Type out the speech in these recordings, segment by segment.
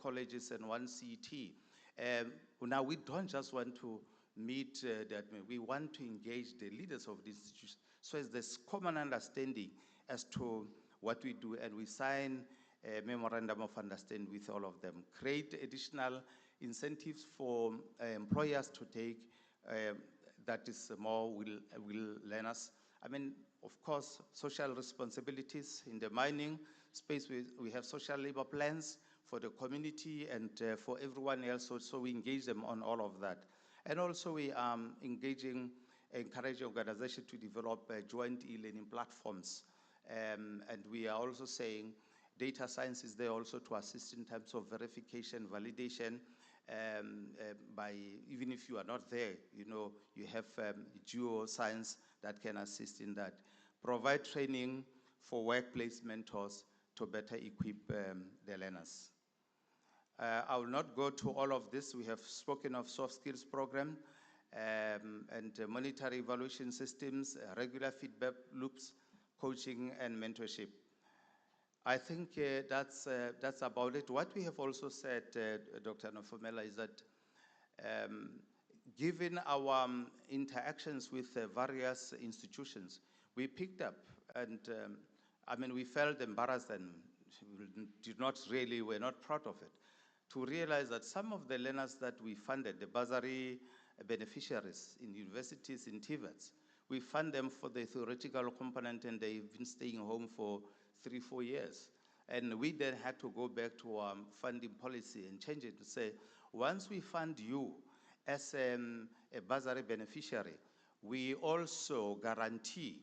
colleges and one CET. Now, we don't just want to meet that, we want to engage the leaders of these institutions. So there's common understanding as to what we do, and we sign a memorandum of understanding with all of them. Create additional incentives for employers to take that is more will learners. I mean, of course, social responsibilities in the mining space. We have social labor plans for the community and for everyone else, so we engage them on all of that. And also we are encouraging organizations to develop joint e-learning platforms. And we are also saying data science is there also to assist in terms of verification, validation, by even if you are not there, you have geoscience that can assist in that. Provide training for workplace mentors to better equip the learners. I will not go to all of this. We have spoken of soft skills program and monetary evaluation systems, regular feedback loops, coaching and mentorship. I think that's about it. What we have also said, Dr. Nofumela, is that given our interactions with various institutions, we picked up and we felt embarrassed and we're not proud of it, to realize that some of the learners that we funded, the bursary beneficiaries in universities, in TVETs, we fund them for the theoretical component and they've been staying home for 3-4 years. And we then had to go back to our funding policy and change it to say, once we fund you as a bursary beneficiary, we also guarantee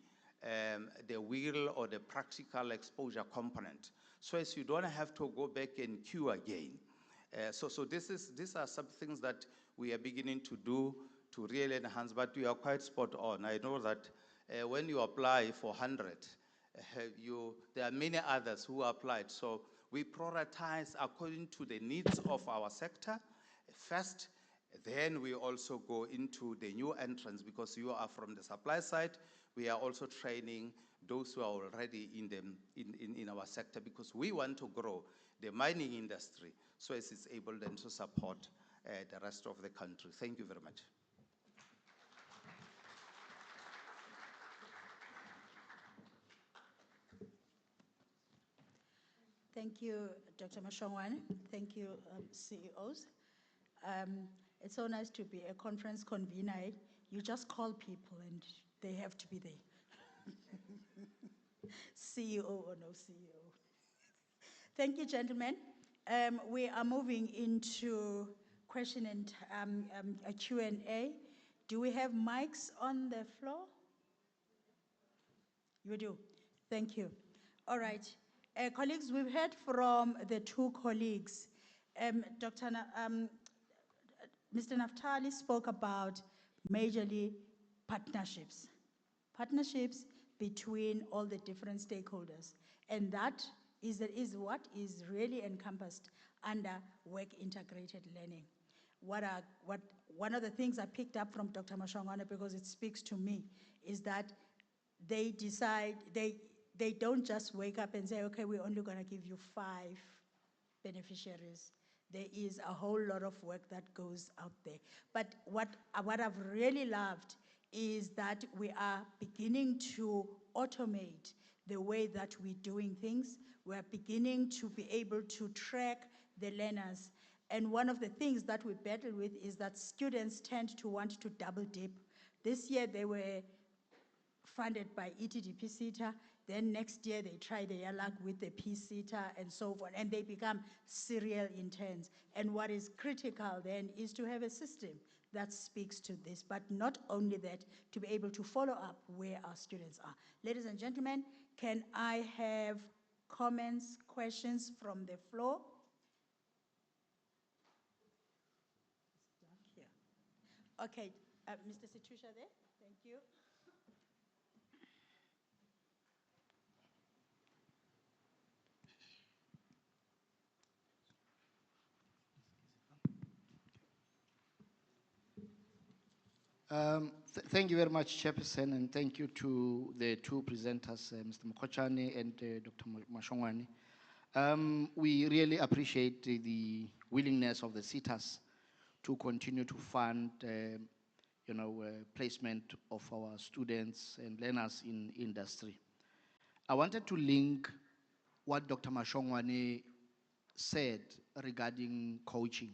the real or the practical exposure component, so as you don't have to go back and queue again. So these are some things that we are beginning to do to really enhance, but we are quite spot on. I know that when you apply for 100, there are many others who applied. So we prioritize according to the needs of our sector first. Then we also go into the new entrants, because you are from the supply side. We are also training those who are already in our sector, because we want to grow the mining industry so as it's able then to support the rest of the country. Thank you very much. Thank you, Dr. Mashongwane. Thank you, CEOs. It's so nice to be a conference convener. You just call people and they have to be there. CEO or no CEO. Thank you, gentlemen. We are moving into question and a Q&A. Do we have mics on the floor? You do. Thank you. All right. Colleagues, we've heard from the two colleagues. Mr. Naftali spoke about majorly partnerships. Partnerships between all the different stakeholders. And that is what is really encompassed under work integrated learning. One of the things I picked up from Dr. Mashongwane, because it speaks to me, is that they decide, they don't just wake up and say, okay, we're only going to give you 5 beneficiaries. There is a whole lot of work that goes out there. But what I've really loved is that we are beginning to automate the way that we're doing things. We're beginning to be able to track the learners. And one of the things that we battle with is that students tend to want to double dip. This year they were funded by ETDP SETA. Then next year they try their luck with the PSETA and so forth, and they become serial interns. And what is critical then is to have a system that speaks to this, but not only that, to be able to follow up where our students are. Ladies and gentlemen, can I have comments, questions from the floor? Here. Okay, Mr. Situsha there, thank you. Thank you very much, Chairperson, and thank you to the two presenters, Mr. Mokhochane and Dr. Mashongwane. We really appreciate the willingness of the SETAs to continue to fund, placement of our students and learners in industry. I wanted to link what Dr. Mashongwane said regarding coaching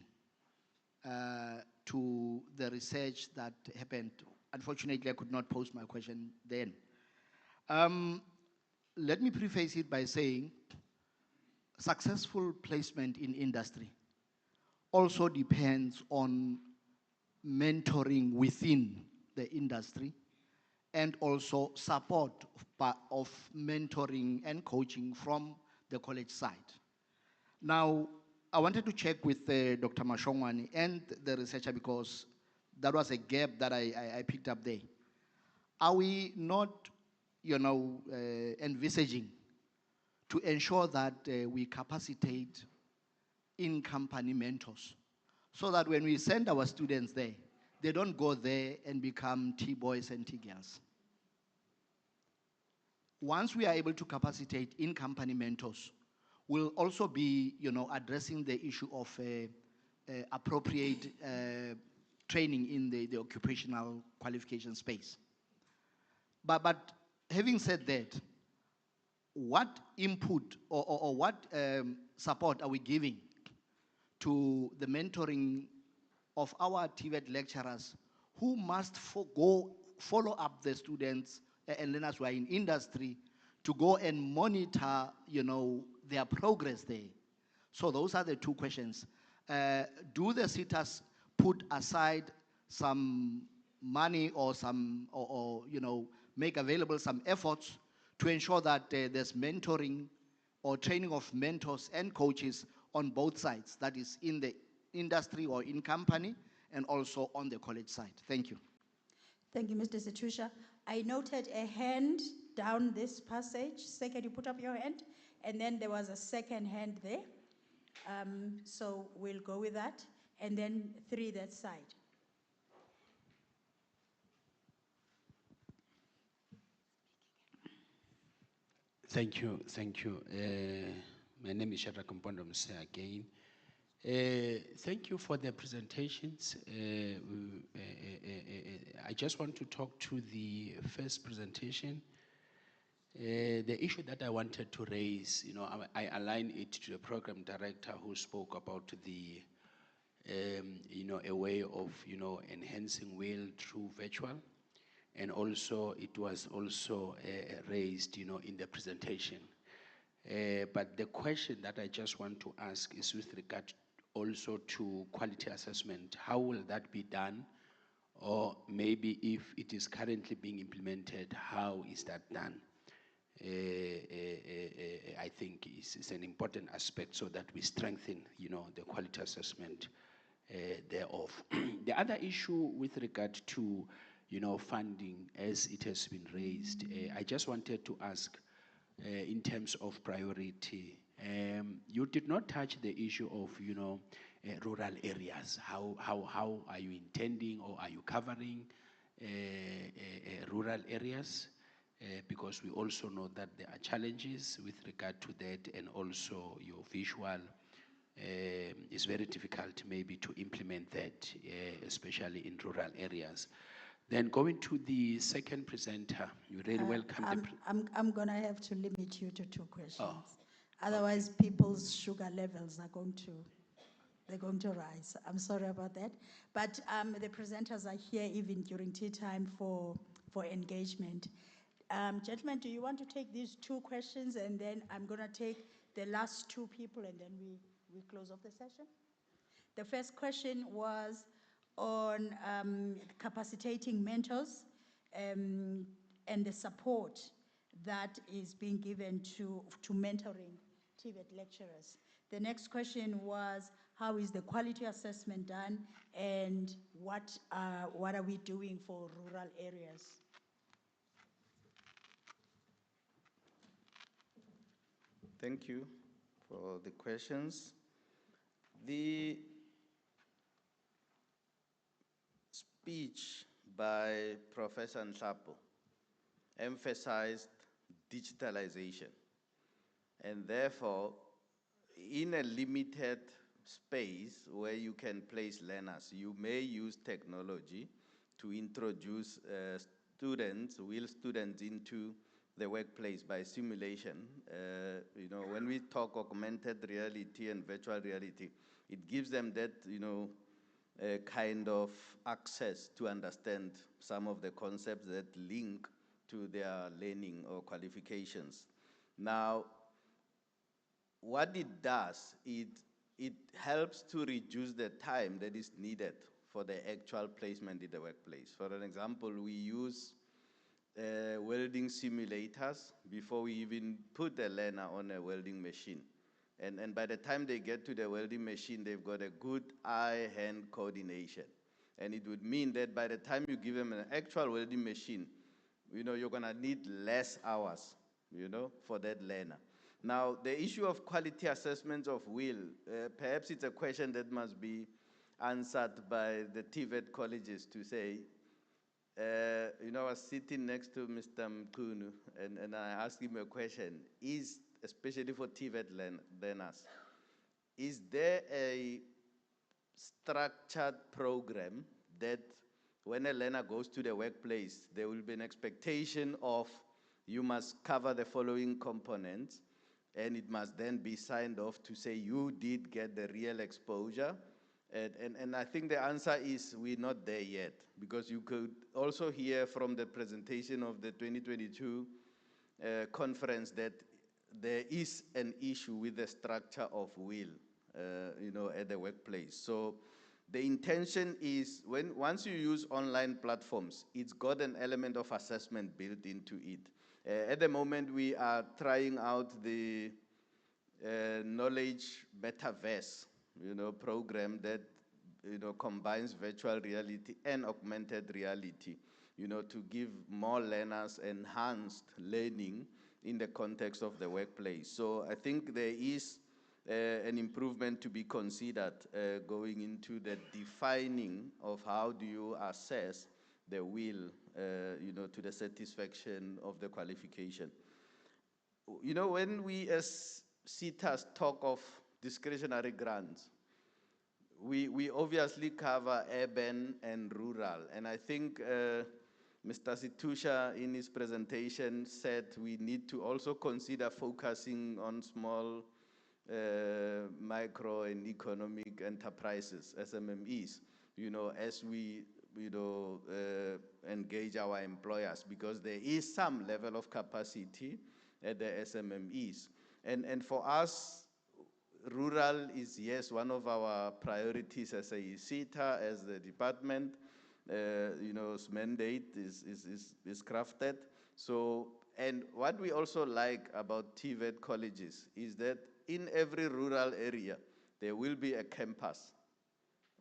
to the research that happened. Unfortunately, I could not pose my question then. Let me preface it by saying successful placement in industry also depends on mentoring within the industry and also support of mentoring and coaching from the college side. Now, I wanted to check with Dr. Mashongwane and the researcher because that was a gap that I picked up there. Are we not, envisaging to ensure that we capacitate in-company mentors so that when we send our students there, they don't go there and become T-boys and T-girls? Once we are able to capacitate in-company mentors, we'll also be, addressing the issue of appropriate training in the occupational qualification space. But having said that, what input or what support are we giving to the mentoring of our TVET lecturers who must follow up the students and learners who are in industry to go and monitor, their progress there? So those are the two questions. Do the SETAs put aside some money or make available some efforts to ensure that there's mentoring or training of mentors and coaches on both sides, that is in the industry or in company and also on the college side? Thank you. Thank you, Mr. Setusha. I noted a hand down this passage. Second, you put up your hand, and then there was a second hand there. So we'll go with that, and then 3 that side. Thank you. My name is Shadrack Mpondo Mse again. Thank you for the presentations. I just want to talk to the first presentation. The issue that I wanted to raise, I align it to the program director who spoke about the, a way of, enhancing will through virtual. And also, it was also raised, in the presentation. But the question that I just want to ask is with regard also to quality assessment. How will that be done? Or maybe if it is currently being implemented, how is that done? I think it's an important aspect so that we strengthen, the quality assessment thereof. The other issue with regard to, funding, as it has been raised, I just wanted to ask, in terms of priority, you did not touch the issue of, rural areas. How are you intending, or are you covering rural areas? Because we also know that there are challenges with regard to that, and also your visual is very difficult maybe to implement that, especially in rural areas. Then going to the second presenter, you really welcome. I'm gonna have to limit you to 2 questions. Oh, Otherwise, people's sugar levels are they're going to rise. I'm sorry about that. But the presenters are here even during tea time for engagement. Gentlemen, do you want to take these 2 questions, and then I'm gonna take the last 2 people, and then we close off the session? The first question was on capacitating mentors and the support that is being given to mentoring TVET lecturers. The next question was, how is the quality assessment done, and what are we doing for rural areas? Thank you for the questions. The speech by Professor Nhlapo emphasized digitalization, and therefore in a limited space where you can place learners, you may use technology to introduce real students into the workplace by simulation. When we talk augmented reality and virtual reality, it gives them that, kind of access to understand some of the concepts that link to their learning or qualifications. Now, what it does, it helps to reduce the time that is needed for the actual placement in the workplace. For an example, we use welding simulators before we even put a learner on a welding machine. And by the time they get to the welding machine, they've got a good eye-hand coordination. And it would mean that by the time you give them an actual welding machine, you're gonna need less hours, for that learner. Now, the issue of quality assessments of will, perhaps it's a question that must be answered by the TVET colleges to say, I was sitting next to Mr. Mkunu, and I asked him a question, especially for TVET learners, is there a structured program that when a learner goes to the workplace, there will be an expectation of you must cover the following components, and it must then be signed off to say you did get the real exposure? And I think the answer is we're not there yet, because you could also hear from the presentation of the 2022 conference that there is an issue with the structure of will, at the workplace. So the intention is once you use online platforms, it's got an element of assessment built into it. At the moment, we are trying out the knowledge metaverse, program that, combines virtual reality and augmented reality, to give more learners enhanced learning in the context of the workplace. So I think there is an improvement to be considered going into the defining of how do you assess the will, to the satisfaction of the qualification. When we as CETAs talk of discretionary grants, we obviously cover urban and rural. And I think Mr. Situsha in his presentation said we need to also consider focusing on small, micro and economic enterprises, SMMEs, as we engage our employers, because there is some level of capacity at the SMMEs. And for us, rural is, yes, one of our priorities as a CETA, as the department, mandate is crafted. So, and what we also like about TVET colleges is that in every rural area, there will be a campus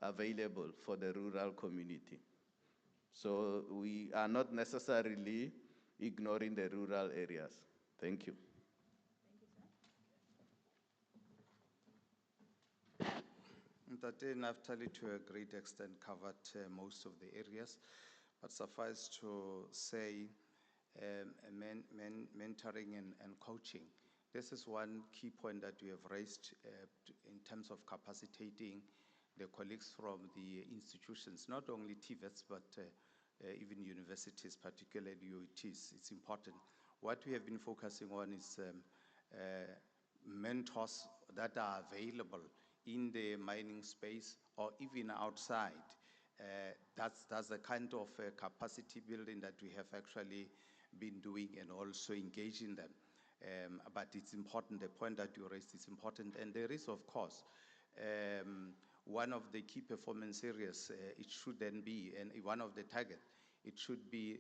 available for the rural community. So we are not necessarily ignoring the rural areas. Thank you. Ntate Naftali, to a great extent, covered most of the areas, but suffice to say, mentoring and coaching. This is one key point that we have raised in terms of capacitating the colleagues from the institutions, not only TVETs, but even universities, particularly UETs. It's important. What we have been focusing on is mentors that are available in the mining space or even outside. That's the kind of capacity building that we have actually been doing and also engaging them. But it's important, the point that you raised is important. And there is, of course, one of the key performance areas, it should then be, and one of the targets, it should be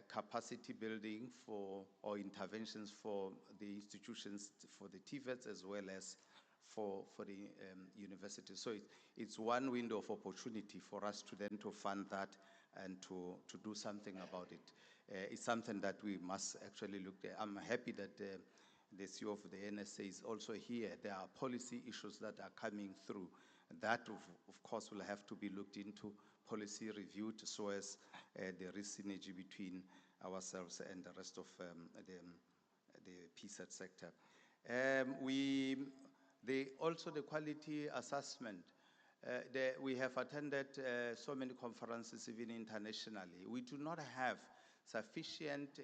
capacity building for, or interventions for the institutions, for the TVETs as well as for the universities. So it's one window of opportunity for us to then to fund that and to do something about it. It's something that we must actually look at. I'm happy that the CEO of the NSA is also here. There are policy issues that are coming through. That, of course, will have to be looked into, policy reviewed, so as there is synergy between ourselves and the rest of the PSAT sector. We Also the quality assessment. We have attended so many conferences, even internationally. We do not have sufficient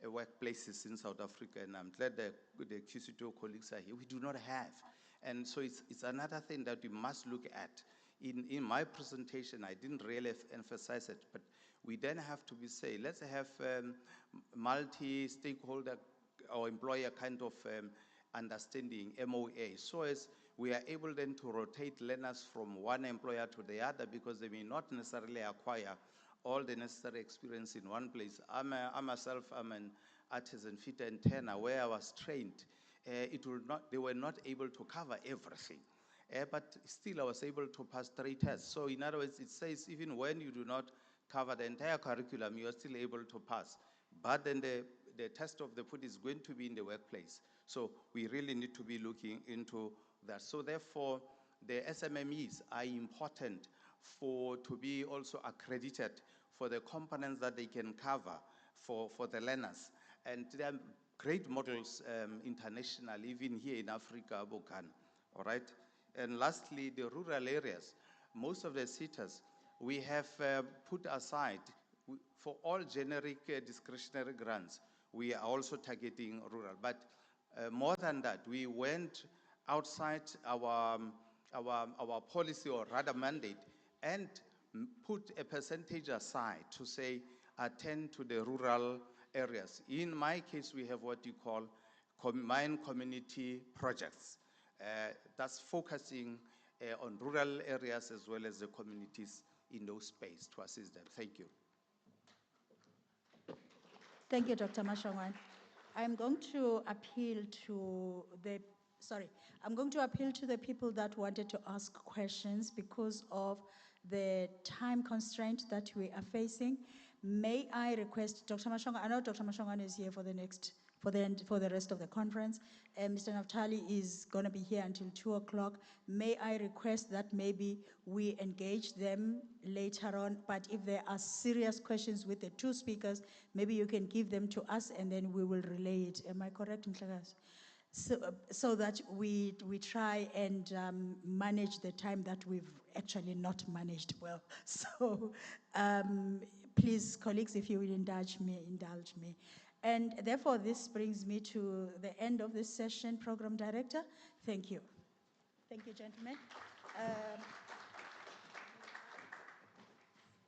workplaces in South Africa, and I'm glad that the QC2 colleagues are here. We do not have. And so it's another thing that we must look at. In my presentation, I didn't really emphasize it, but we then have to say, let's have multi-stakeholder or employer kind of understanding, MOA, so as we are able then to rotate learners from one employer to the other, because they may not necessarily acquire all the necessary experience in one place. I myself, I'm an artisan fitter and turner where I was trained. They were not able to cover everything. But still I was able to pass 3 tests. So in other words, it says even when you do not cover the entire curriculum, you are still able to pass. But then the test of the put is going to be in the workplace. So we really need to be looking into that. So therefore, the SMMEs are important to be also accredited for the components that they can cover for the learners. And there are great models internationally, even here in Africa, Bokan, all right? And lastly, the rural areas. Most of the cities, we have put aside, for all generic discretionary grants, we are also targeting rural. But more than that, we went outside our policy, or rather mandate, and put a percentage aside to say, attend to the rural areas. In my case, we have what you call combined community projects. That's focusing on rural areas as well as the communities in those spaces to assist them. Thank you. Thank you, Dr. Mashongwan. I'm going to appeal to the people that wanted to ask questions because of the time constraint that we are facing. May I request Dr. Mashongwan? I know Dr. Mashongwan is here for the rest of the conference. Mr. Naftali is going to be here until 2 o'clock. May I request that maybe we engage them later on, but if there are serious questions with the 2 speakers, maybe you can give them to us and then we will relay it. Am I correct, Mhlekazi? So that we try and manage the time that we've actually not managed well. So please, colleagues, if you will indulge me. And therefore, this brings me to the end of this session, Program Director. Thank you. Thank you, gentlemen.